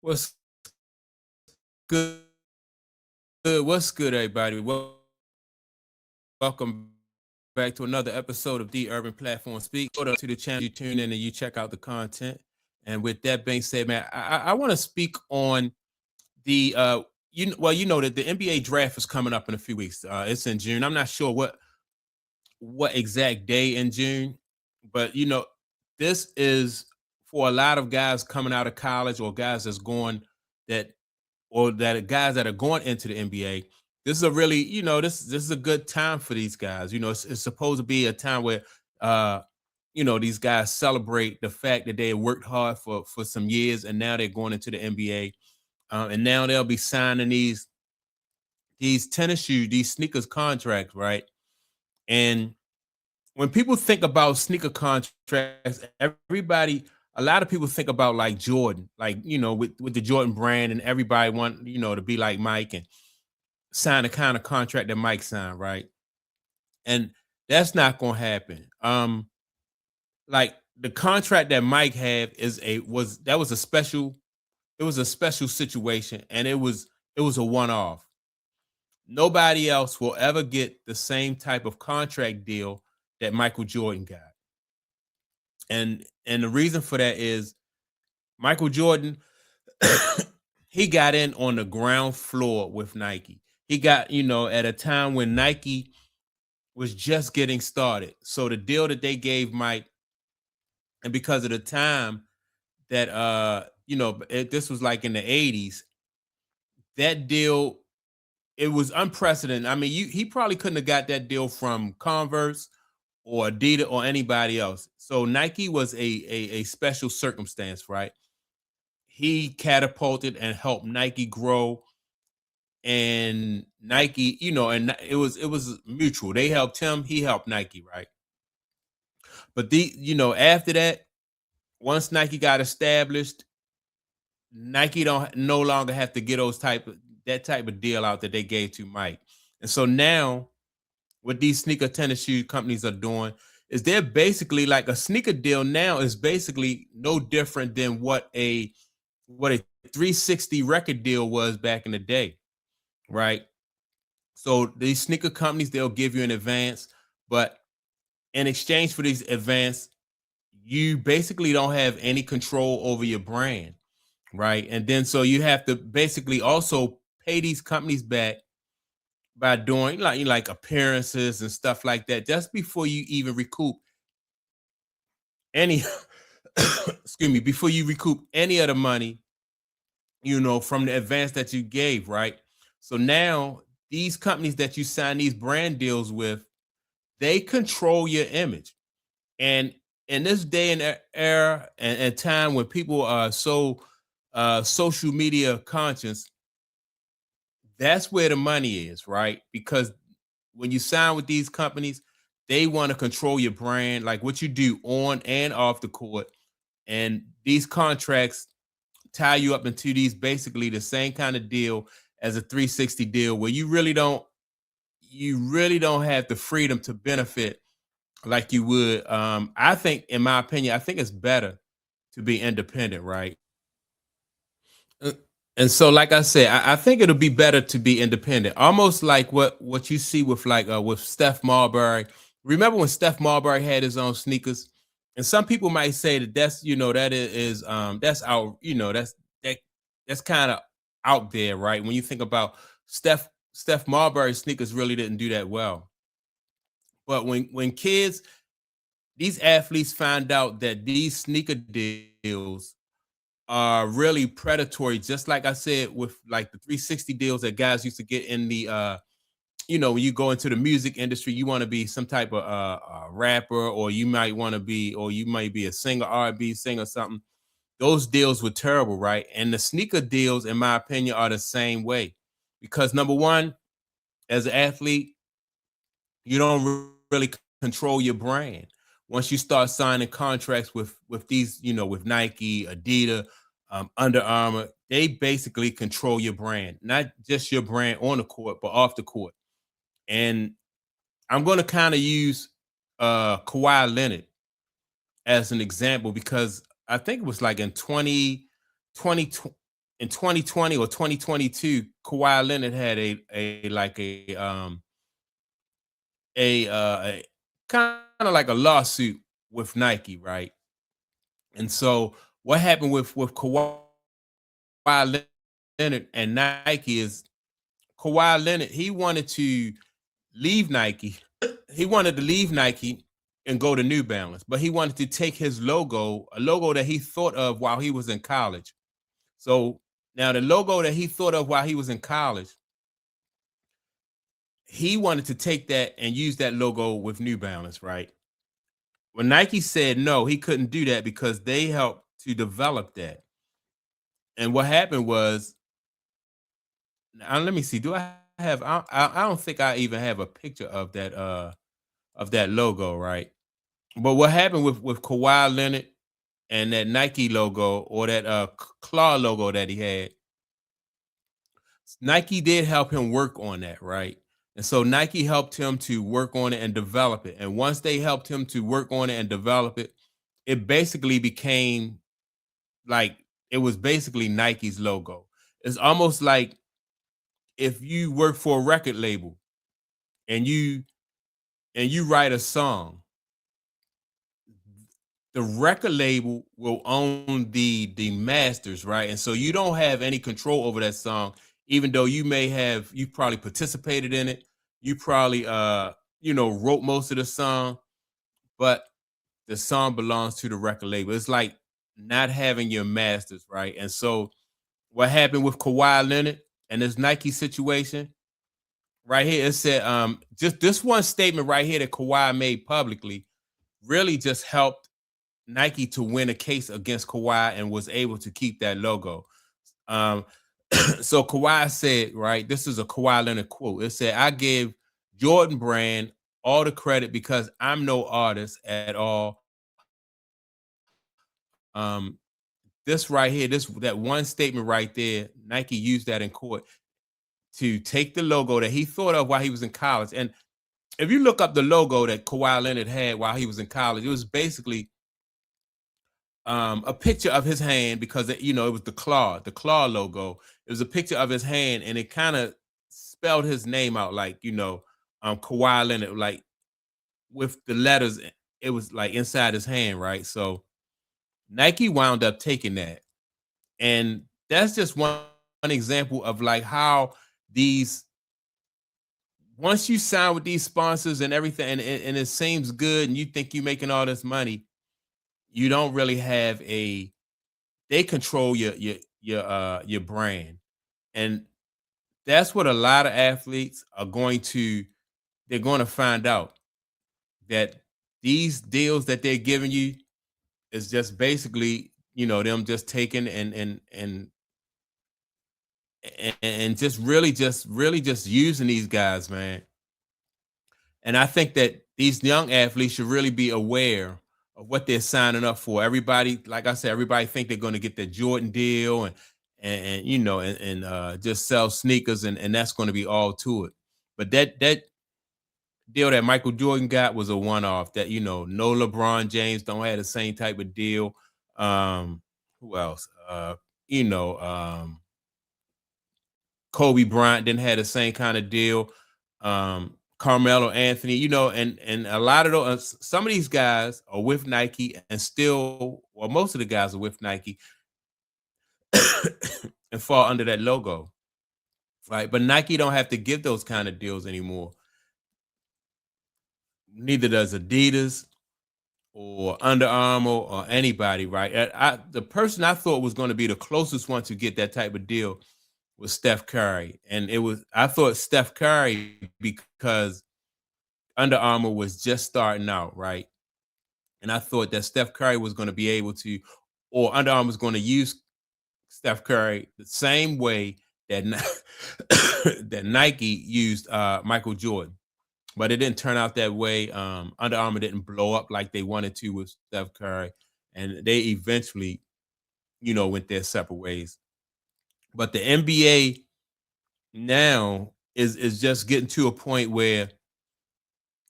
What's good? What's good, everybody? Welcome back to another episode of the Urban Platform Speak. Go to the channel, you tune in, and you check out the content. And with that being said, man, I want to speak on the you know that the NBA draft is coming up in a few weeks. It's in June. I'm not sure what exact day in June, but this is for a lot of guys coming out of college or guys that's going that or that guys that are going into the NBA. This is a really, this is a good time for these guys. It's supposed to be a time where these guys celebrate the fact that they worked hard for some years and now they're going into the NBA. And now they'll be signing these tennis shoes, these sneakers contracts, right? And when people think about sneaker contracts, a lot of people think about like Jordan, like with the Jordan brand, and everybody want to be like Mike and sign the kind of contract that Mike signed, right? And that's not gonna happen. Like the contract that Mike had was a special. It was a special situation, and it was a one off. Nobody else will ever get the same type of contract deal that Michael Jordan got. And the reason for that is Michael Jordan, he got in on the ground floor with Nike. He got, at a time when Nike was just getting started. So the deal that they gave Mike, and because of the time that this was like in the 80s, that deal, it was unprecedented. I mean, he probably couldn't have got that deal from Converse or Adidas or anybody else. So Nike was a special circumstance, right? He catapulted and helped Nike grow, and Nike, and it was mutual. They helped him, he helped Nike, right? But after that, once Nike got established, Nike don't no longer have to get that type of deal out that they gave to Mike. And so now what these sneaker tennis shoe companies are doing is they're basically like a sneaker deal now is basically no different than what a 360 record deal was back in the day, right? So these sneaker companies, they'll give you an advance, but in exchange for these advance, you basically don't have any control over your brand, right? And then so you have to basically also pay these companies back by doing like appearances and stuff like that just before you even recoup any excuse me, before you recoup any of the money, from the advance that you gave, right? So now these companies that you sign these brand deals with, they control your image. And in this day and era and time when people are so social media conscious, that's where the money is, right? Because when you sign with these companies, they want to control your brand, like what you do on and off the court. And these contracts tie you up into these basically the same kind of deal as a 360 deal where you really don't have the freedom to benefit like you would. I think, in my opinion, I think it's better to be independent, right? Uh, And so, like I said, I think it'll be better to be independent, almost like what you see with with Steph Marbury. Remember when Steph Marbury had his own sneakers? And some people might say that that's out, that that's kind of out there, right? When you think about Steph Marbury sneakers really didn't do that well. But when kids, these athletes find out that these sneaker deals are really predatory, just like I said with like the 360 deals that guys used to get in the when you go into the music industry, you want to be some type of rapper, or you might want to be, or you might be a singer, R&B singer, something. Those deals were terrible, right? And the sneaker deals, in my opinion, are the same way. Because number one, as an athlete, you don't really control your brand. Once you start signing contracts with these, with Nike, Adidas, Under Armour, they basically control your brand, not just your brand on the court, but off the court. And I'm going to kind of use Kawhi Leonard as an example because I think it was like in 2020, in 2020 or 2022, Kawhi Leonard had a like a kind of like a lawsuit with Nike, right? And so what happened with Kawhi Leonard and Nike is Kawhi Leonard, he wanted to leave Nike. He wanted to leave Nike and go to New Balance, but he wanted to take his logo, a logo that he thought of while he was in college. So now the logo that he thought of while he was in college, he wanted to take that and use that logo with New Balance, right? When Nike said no, he couldn't do that because they helped to develop that. And what happened was, let me see. Do I have? I don't think I even have a picture of that logo, right? But what happened with Kawhi Leonard and that Nike logo or that claw logo that he had, Nike did help him work on that, right? And so Nike helped him to work on it and develop it. And once they helped him to work on it and develop it, it basically became like it was basically Nike's logo. It's almost like if you work for a record label and you write a song, the record label will own the masters, right? And so you don't have any control over that song, even though you probably participated in it. You probably wrote most of the song, but the song belongs to the record label. It's like not having your masters, right? And so what happened with Kawhi Leonard and this Nike situation right here, it said just this one statement right here that Kawhi made publicly really just helped Nike to win a case against Kawhi and was able to keep that logo. Um, so Kawhi said, right, this is a Kawhi Leonard quote. It said, I give Jordan Brand all the credit because I'm no artist at all. Um, this right here, that one statement right there, Nike used that in court to take the logo that he thought of while he was in college. And if you look up the logo that Kawhi Leonard had while he was in college, it was basically a picture of his hand because it was the claw logo. It was a picture of his hand, and it kind of spelled his name out like Kawhi Leonard, like with the letters. It was like inside his hand, right? So Nike wound up taking that, and that's just one example of like how these once you sign with these sponsors and everything, and it seems good, and you think you're making all this money, you don't really have a they control your brand. And that's what a lot of athletes are they're going to find out that these deals that they're giving you is just basically, them just taking and just using these guys, man. And I think that these young athletes should really be aware of what they're signing up for. Everybody, like I said, everybody think they're going to get the Jordan deal and just sell sneakers and that's going to be all to it. But that deal that Michael Jordan got was a one off. That no LeBron James don't have the same type of deal. Who else? You know, Kobe Bryant didn't have the same kind of deal. Carmelo Anthony, and a lot of those, some of these guys are with Nike and still, well, most of the guys are with Nike and fall under that logo, right? But Nike don't have to give those kind of deals anymore. Neither does Adidas or Under Armour or anybody, right? The person I thought was going to be the closest one to get that type of deal was Steph Curry, and I thought Steph Curry because Under Armour was just starting out, right? And I thought that Steph Curry was going to be able to, or Under Armour was going to use Steph Curry the same way that that Nike used Michael Jordan, but it didn't turn out that way. Under Armour didn't blow up like they wanted to with Steph Curry, and they eventually, went their separate ways. But the NBA now is just getting to a point where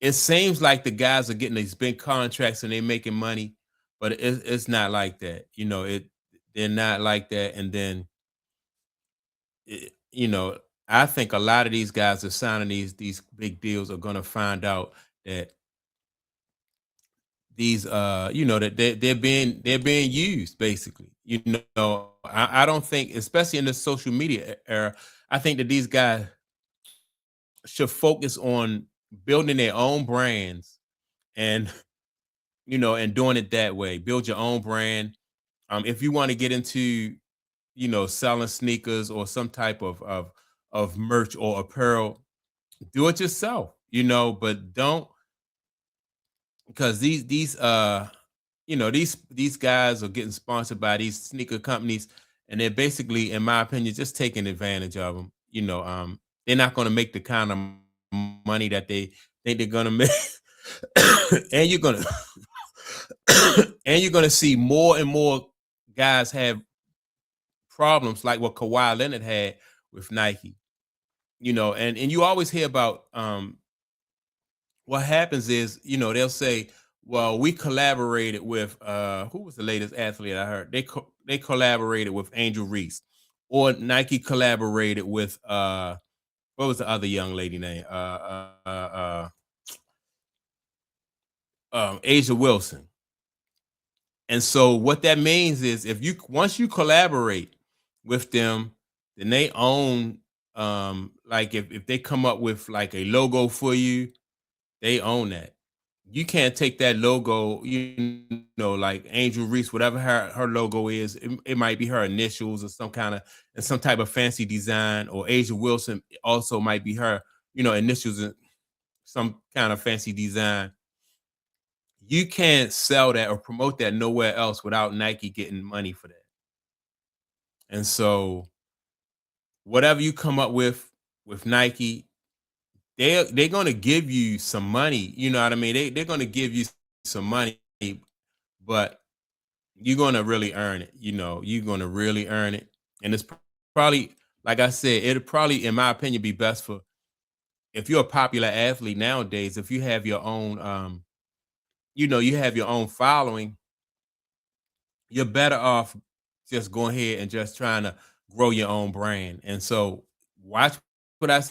it seems like the guys are getting these big contracts and they're making money, but it's not like that. They're not like that. And then you know, I think a lot of these guys are signing these big deals are gonna find out that these you know that they're being used basically. You know, I don't think, especially in the social media era, I think that these guys should focus on building their own brands and and doing it that way. Build your own brand. If you want to get into selling sneakers or some type of merch or apparel, do it yourself. But don't, because these guys are getting sponsored by these sneaker companies, and they're basically, in my opinion, just taking advantage of them. They're not going to make the kind of money that they think they're going to make. and you're gonna and you're gonna see more and more guys have problems like what Kawhi Leonard had with Nike. And you always hear about what happens is, they'll say, well, we collaborated with who was the latest athlete I heard? They collaborated with Angel Reese, or Nike collaborated with what was the other young lady name? Asia Wilson. And so what that means is, if you once you collaborate with them, then they own, like, if they come up with like a logo for you, they own that. You can't take that logo, like Angel Reese, whatever her logo is. It might be her initials or some type of fancy design, or Asia Wilson also might be her, initials and some kind of fancy design. You can't sell that or promote that nowhere else without Nike getting money for that. And so whatever you come up with Nike, they're gonna give you some money. You know what I mean? They're gonna give you some money, but you're gonna really earn it. You're gonna really earn it. And it's probably, like I said, it'll probably, in my opinion, be best for, if you're a popular athlete nowadays, if you have your own you have your own following, you're better off just going ahead and just trying to grow your own brand. And so watch what I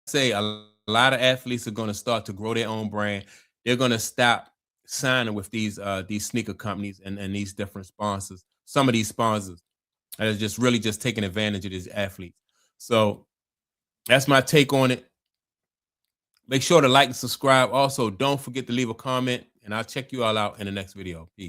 say. A lot of athletes are going to start to grow their own brand. They're going to stop signing with these sneaker companies and these different sponsors. Some of these sponsors are just really just taking advantage of these athletes. So that's my take on it. Make sure to like and subscribe. Also, don't forget to leave a comment, and I'll check you all out in the next video. Peace.